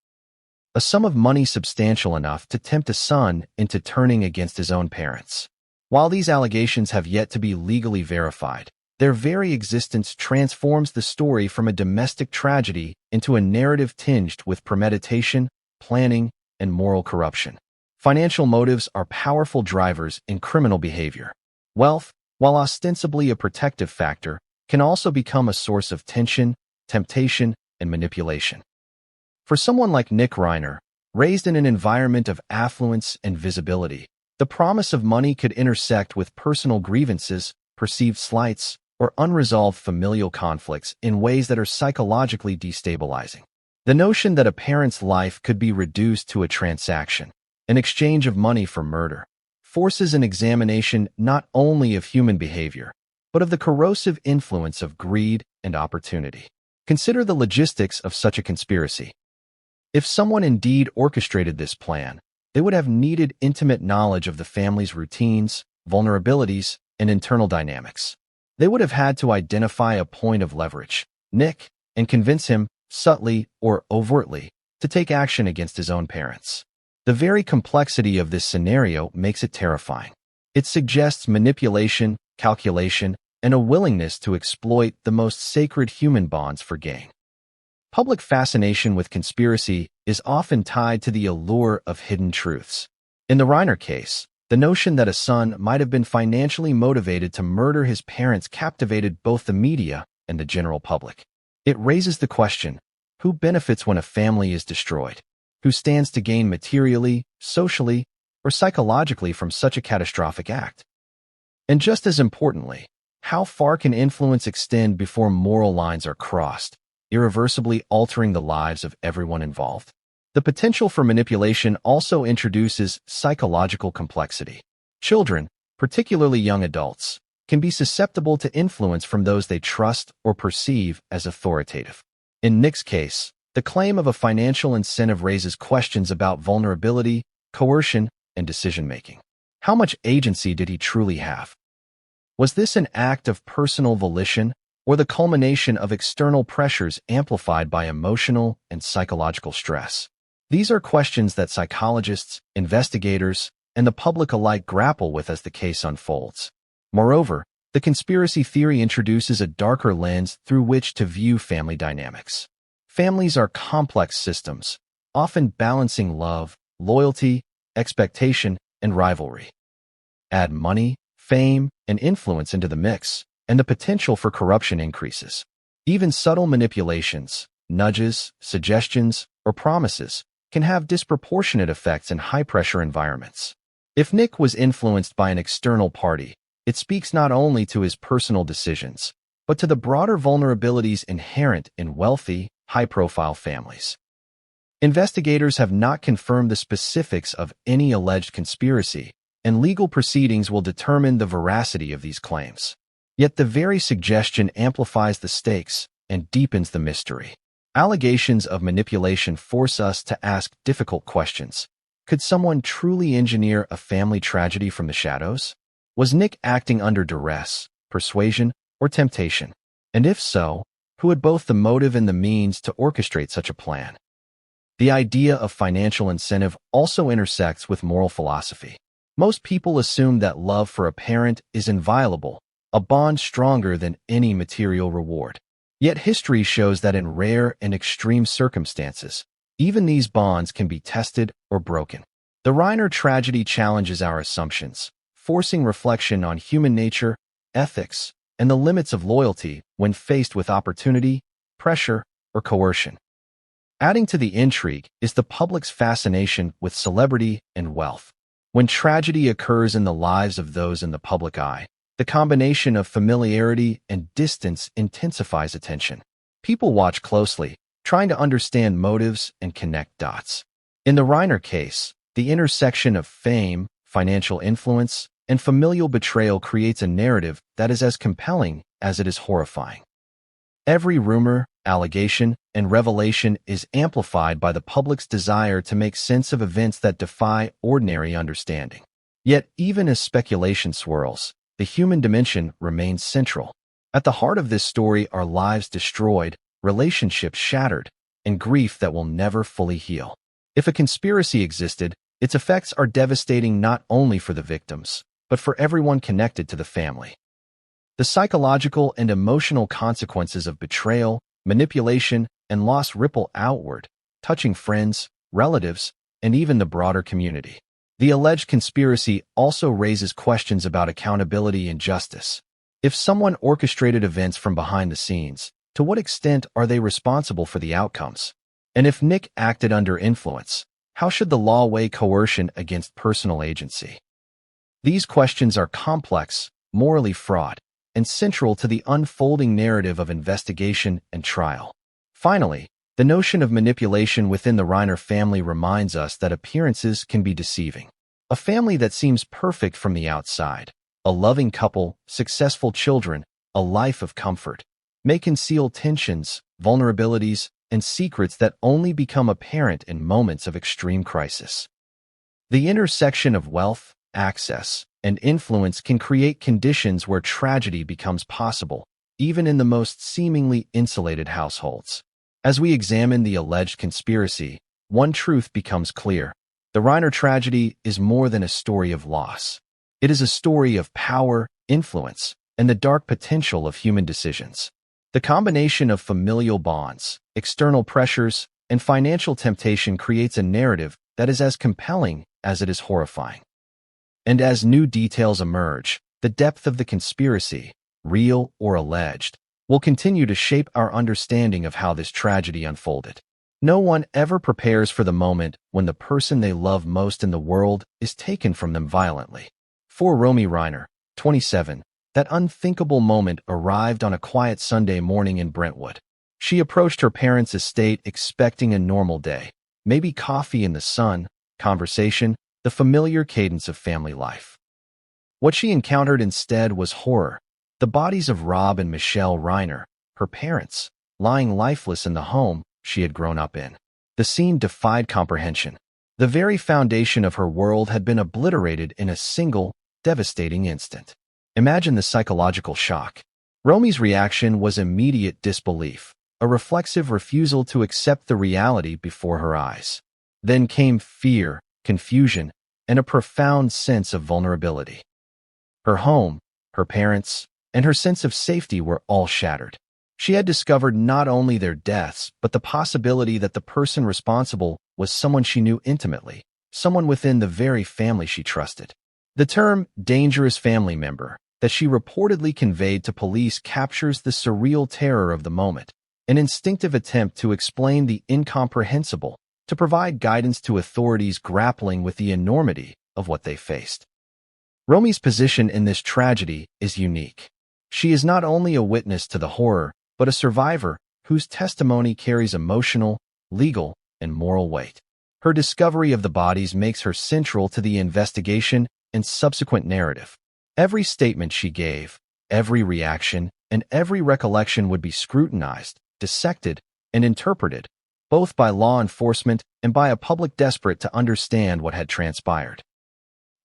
a sum of money substantial enough to tempt a son into turning against his own parents. While these allegations have yet to be legally verified, their very existence transforms the story from a domestic tragedy into a narrative tinged with premeditation, planning, and moral corruption. Financial motives are powerful drivers in criminal behavior. Wealth, while ostensibly a protective factor, can also become a source of tension, temptation, and manipulation. For someone like Nick Reiner, raised in an environment of affluence and visibility, the promise of money could intersect with personal grievances, perceived slights, or unresolved familial conflicts in ways that are psychologically destabilizing. The notion that a parent's life could be reduced to a transaction, an exchange of money for murder, forces an examination not only of human behavior, but of the corrosive influence of greed and opportunity. Consider the logistics of such a conspiracy. If someone indeed orchestrated this plan, they would have needed intimate knowledge of the family's routines, vulnerabilities, and internal dynamics. They would have had to identify a point of leverage, Nick, and convince him, subtly or overtly, to take action against his own parents. The very complexity of this scenario makes it terrifying. It suggests manipulation, calculation, and a willingness to exploit the most sacred human bonds for gain. Public fascination with conspiracy is often tied to the allure of hidden truths. In the Reiner case, the notion that a son might have been financially motivated to murder his parents captivated both the media and the general public. It raises the question, who benefits when a family is destroyed? Who stands to gain materially, socially, or psychologically from such a catastrophic act? And just as importantly, how far can influence extend before moral lines are crossed, irreversibly altering the lives of everyone involved? The potential for manipulation also introduces psychological complexity. Children, particularly young adults, can be susceptible to influence from those they trust or perceive as authoritative. In Nick's case, the claim of a financial incentive raises questions about vulnerability, coercion, and decision-making. How much agency did he truly have? Was this an act of personal volition or the culmination of external pressures amplified by emotional and psychological stress? These are questions that psychologists, investigators, and the public alike grapple with as the case unfolds. Moreover, the conspiracy theory introduces a darker lens through which to view family dynamics. Families are complex systems, often balancing love, loyalty, expectation, and rivalry. Add money, fame, and influence into the mix, and the potential for corruption increases. Even subtle manipulations, nudges, suggestions, or promises can have disproportionate effects in high-pressure environments. If Nick was influenced by an external party, it speaks not only to his personal decisions, but to the broader vulnerabilities inherent in wealthy, high-profile families. Investigators have not confirmed the specifics of any alleged conspiracy, and legal proceedings will determine the veracity of these claims. Yet the very suggestion amplifies the stakes and deepens the mystery. Allegations of manipulation force us to ask difficult questions. Could someone truly engineer a family tragedy from the shadows? Was Nick acting under duress, persuasion, or temptation? And if so, who had both the motive and the means to orchestrate such a plan? The idea of financial incentive also intersects with moral philosophy. Most people assume that love for a parent is inviolable, a bond stronger than any material reward. Yet history shows that in rare and extreme circumstances, even these bonds can be tested or broken. The Reiner tragedy challenges our assumptions, forcing reflection on human nature, ethics, and the limits of loyalty when faced with opportunity, pressure, or coercion. Adding to the intrigue is the public's fascination with celebrity and wealth. When tragedy occurs in the lives of those in the public eye, the combination of familiarity and distance intensifies attention. People watch closely, trying to understand motives and connect dots. In the Reiner case, the intersection of fame, financial influence, and familial betrayal creates a narrative that is as compelling as it is horrifying. Every rumor, allegation, and revelation is amplified by the public's desire to make sense of events that defy ordinary understanding. Yet, even as speculation swirls, the human dimension remains central. At the heart of this story are lives destroyed, relationships shattered, and grief that will never fully heal. If a conspiracy existed, its effects are devastating not only for the victims, but for everyone connected to the family. The psychological and emotional consequences of betrayal, manipulation, and loss ripple outward, touching friends, relatives, and even the broader community. The alleged conspiracy also raises questions about accountability and justice. If someone orchestrated events from behind the scenes, to what extent are they responsible for the outcomes? And if Nick acted under influence, how should the law weigh coercion against personal agency? These questions are complex, morally fraught, and central to the unfolding narrative of investigation and trial. Finally, the notion of manipulation within the Reiner family reminds us that appearances can be deceiving. A family that seems perfect from the outside, a loving couple, successful children, a life of comfort, may conceal tensions, vulnerabilities, and secrets that only become apparent in moments of extreme crisis. The intersection of wealth, access, and influence can create conditions where tragedy becomes possible, even in the most seemingly insulated households. As we examine the alleged conspiracy, one truth becomes clear. The Reiner tragedy is more than a story of loss. It is a story of power, influence, and the dark potential of human decisions. The combination of familial bonds, external pressures, and financial temptation creates a narrative that is as compelling as it is horrifying. And as new details emerge, the depth of the conspiracy, real or alleged, will continue to shape our understanding of how this tragedy unfolded. No one ever prepares for the moment when the person they love most in the world is taken from them violently. For Rob Reiner, 27, that unthinkable moment arrived on a quiet Sunday morning in Brentwood. She approached her parents' estate expecting a normal day, maybe coffee in the sun, conversation, the familiar cadence of family life. What she encountered instead was horror. The bodies of Rob and Michelle Reiner, her parents, lying lifeless in the home she had grown up in. The scene defied comprehension. The very foundation of her world had been obliterated in a single, devastating instant. Imagine the psychological shock. Romy's reaction was immediate disbelief, a reflexive refusal to accept the reality before her eyes. Then came fear, confusion, and a profound sense of vulnerability. Her home, her parents, and her sense of safety were all shattered. She had discovered not only their deaths, but the possibility that the person responsible was someone she knew intimately, someone within the very family she trusted. The term dangerous family member that she reportedly conveyed to police captures the surreal terror of the moment, an instinctive attempt to explain the incomprehensible, to provide guidance to authorities grappling with the enormity of what they faced. Romy's position in this tragedy is unique. She is not only a witness to the horror, but a survivor whose testimony carries emotional, legal, and moral weight. Her discovery of the bodies makes her central to the investigation and subsequent narrative. Every statement she gave, every reaction, and every recollection would be scrutinized, dissected, and interpreted, both by law enforcement and by a public desperate to understand what had transpired.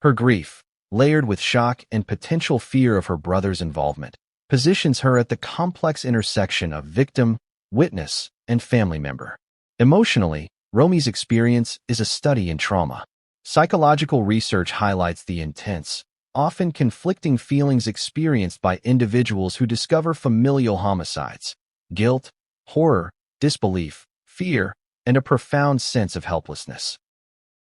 Her grief, layered with shock and potential fear of her brother's involvement, positions her at the complex intersection of victim, witness, and family member. Emotionally, Romy's experience is a study in trauma. Psychological research highlights the intense, often conflicting feelings experienced by individuals who discover familial homicides: guilt, horror, disbelief, fear, and a profound sense of helplessness.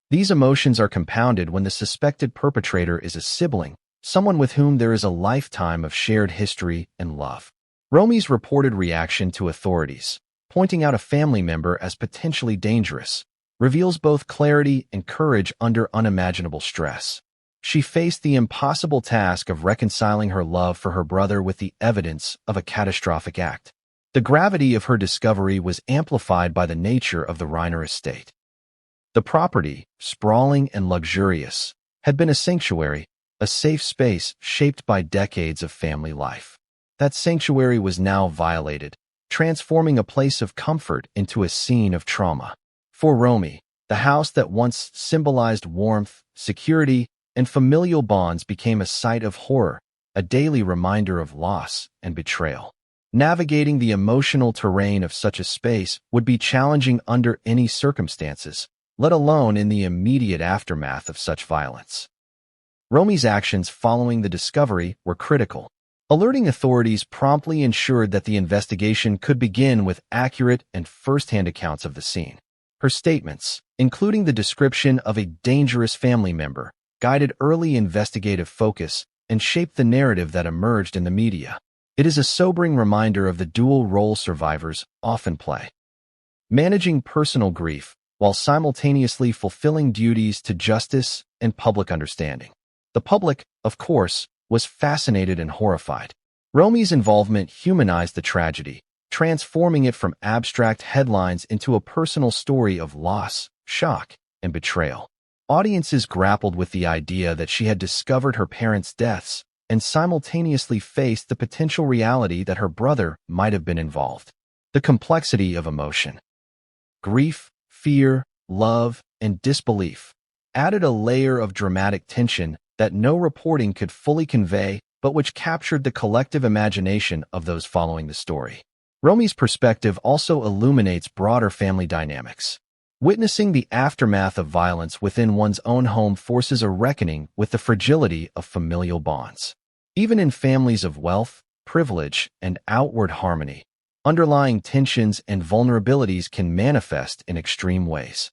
These emotions are compounded when the suspected perpetrator is a sibling, someone with whom there is a lifetime of shared history and love. Romy's reported reaction to authorities, pointing out a family member as potentially dangerous, reveals both clarity and courage under unimaginable stress. She faced the impossible task of reconciling her love for her brother with the evidence of a catastrophic act. The gravity of her discovery was amplified by the nature of the Reiner estate. The property, sprawling and luxurious, had been a sanctuary, a safe space shaped by decades of family life. That sanctuary was now violated, transforming a place of comfort into a scene of trauma. For Romy, the house that once symbolized warmth, security, and familial bonds became a site of horror, a daily reminder of loss and betrayal. Navigating the emotional terrain of such a space would be challenging under any circumstances, let alone in the immediate aftermath of such violence. Romy's actions following the discovery were critical. Alerting authorities promptly ensured that the investigation could begin with accurate and first-hand accounts of the scene. Her statements, including the description of a dangerous family member, guided early investigative focus and shaped the narrative that emerged in the media. It is a sobering reminder of the dual role survivors often play, managing personal grief while simultaneously fulfilling duties to justice and public understanding. The public, of course, was fascinated and horrified. Romy's involvement humanized the tragedy, transforming it from abstract headlines into a personal story of loss, shock, and betrayal. Audiences grappled with the idea that she had discovered her parents' deaths and simultaneously faced the potential reality that her brother might have been involved. The complexity of emotion, grief, fear, love, and disbelief added a layer of dramatic tension that no reporting could fully convey, but which captured the collective imagination of those following the story. Romy's perspective also illuminates broader family dynamics. Witnessing the aftermath of violence within one's own home forces a reckoning with the fragility of familial bonds. Even in families of wealth, privilege, and outward harmony, underlying tensions and vulnerabilities can manifest in extreme ways.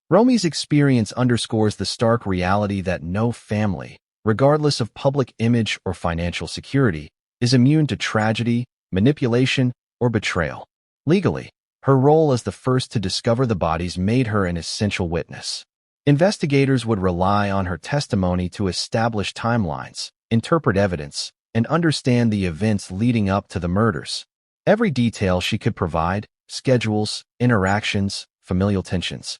Romy's experience underscores the stark reality that no family, regardless of public image or financial security, is immune to tragedy, manipulation, or betrayal. Legally, her role as the first to discover the bodies made her an essential witness. Investigators would rely on her testimony to establish timelines, interpret evidence, and understand the events leading up to the murders. Every detail she could provide, schedules, interactions, familial tensions,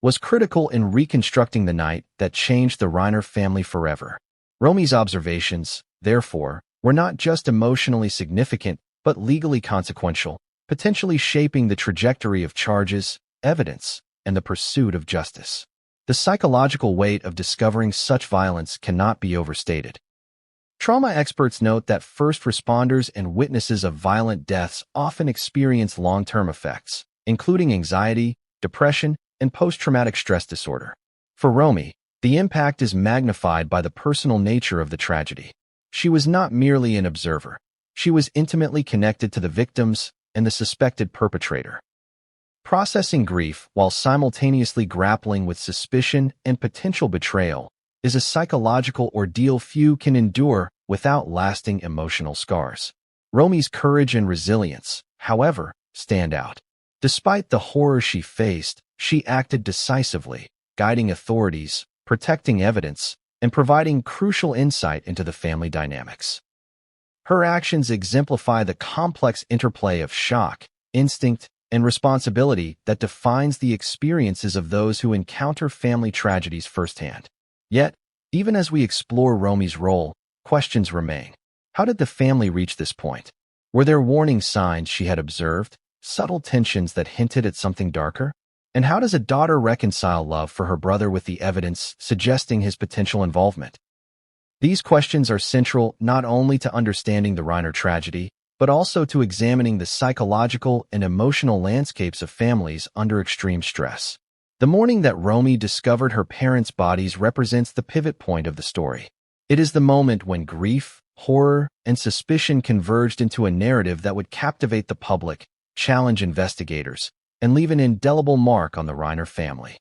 was critical in reconstructing the night that changed the Reiner family forever. Romy's observations, therefore, were not just emotionally significant, but legally consequential, potentially shaping the trajectory of charges, evidence, and the pursuit of justice. The psychological weight of discovering such violence cannot be overstated. Trauma experts note that first responders and witnesses of violent deaths often experience long-term effects, including anxiety, depression, and post-traumatic stress disorder. For Romy, the impact is magnified by the personal nature of the tragedy. She was not merely an observer. She was intimately connected to the victims and the suspected perpetrator. Processing grief while simultaneously grappling with suspicion and potential betrayal is a psychological ordeal few can endure without lasting emotional scars. Romy's courage and resilience, however, stand out. Despite the horror she faced, she acted decisively, guiding authorities, protecting evidence, and providing crucial insight into the family dynamics. Her actions exemplify the complex interplay of shock, instinct, and responsibility that defines the experiences of those who encounter family tragedies firsthand. Yet, even as we explore Romy's role, questions remain. How did the family reach this point? Were there warning signs she had observed, subtle tensions that hinted at something darker? And how does a daughter reconcile love for her brother with the evidence suggesting his potential involvement? These questions are central not only to understanding the Reiner tragedy, but also to examining the psychological and emotional landscapes of families under extreme stress. The morning that Romy discovered her parents' bodies represents the pivot point of the story. It is the moment when grief, horror, and suspicion converged into a narrative that would captivate the public, challenge investigators, and leave an indelible mark on the Reiner family.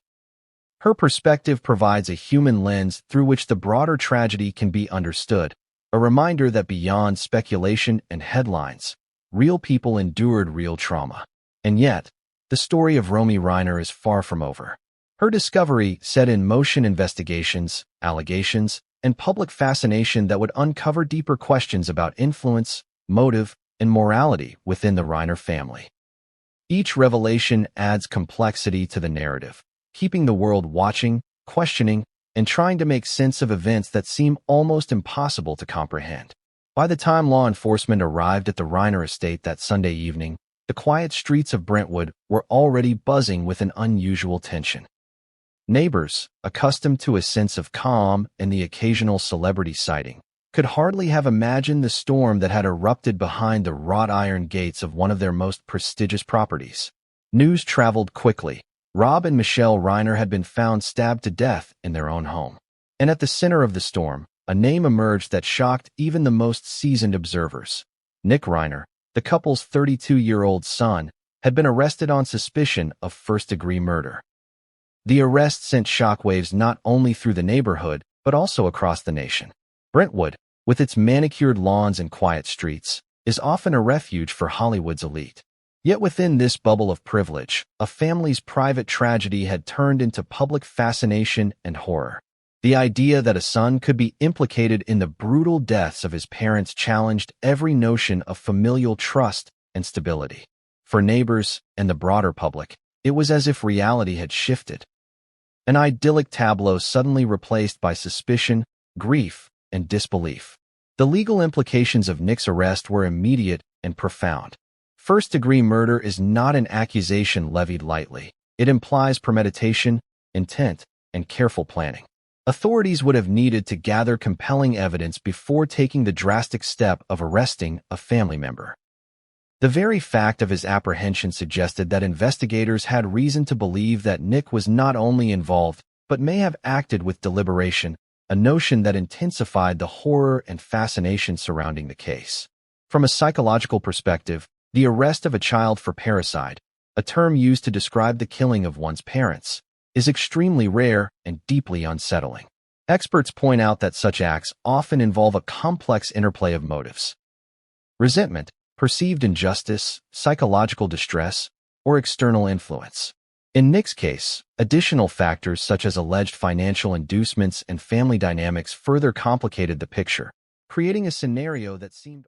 Her perspective provides a human lens through which the broader tragedy can be understood, a reminder that beyond speculation and headlines, real people endured real trauma. And yet, the story of Romy Reiner is far from over. Her discovery set in motion investigations, allegations, and public fascination that would uncover deeper questions about influence, motive, and morality within the Reiner family. Each revelation adds complexity to the narrative, keeping the world watching, questioning, and trying to make sense of events that seem almost impossible to comprehend. By the time law enforcement arrived at the Reiner estate that Sunday evening, the quiet streets of Brentwood were already buzzing with an unusual tension. Neighbors, accustomed to a sense of calm and the occasional celebrity sighting, could hardly have imagined the storm that had erupted behind the wrought iron gates of one of their most prestigious properties. News traveled quickly, Rob and Michelle Reiner had been found stabbed to death in their own home. And at the center of the storm, a name emerged that shocked even the most seasoned observers. Nick Reiner, the couple's 32-year-old son, had been arrested on suspicion of first-degree murder. The arrest sent shockwaves not only through the neighborhood, but also across the nation. Brentwood, with its manicured lawns and quiet streets, is often a refuge for Hollywood's elite. Yet within this bubble of privilege, a family's private tragedy had turned into public fascination and horror. The idea that a son could be implicated in the brutal deaths of his parents challenged every notion of familial trust and stability. For neighbors and the broader public, it was as if reality had shifted. An idyllic tableau suddenly replaced by suspicion, grief, and disbelief. The legal implications of Nick's arrest were immediate and profound. First-degree murder is not an accusation levied lightly. It implies premeditation, intent, and careful planning. Authorities would have needed to gather compelling evidence before taking the drastic step of arresting a family member. The very fact of his apprehension suggested that investigators had reason to believe that Nick was not only involved, but may have acted with deliberation, a notion that intensified the horror and fascination surrounding the case. From a psychological perspective, the arrest of a child for parricide, a term used to describe the killing of one's parents, is extremely rare and deeply unsettling. Experts point out that such acts often involve a complex interplay of motives: resentment, perceived injustice, psychological distress, or external influence. In Nick's case, additional factors such as alleged financial inducements and family dynamics further complicated the picture, creating a scenario that seemed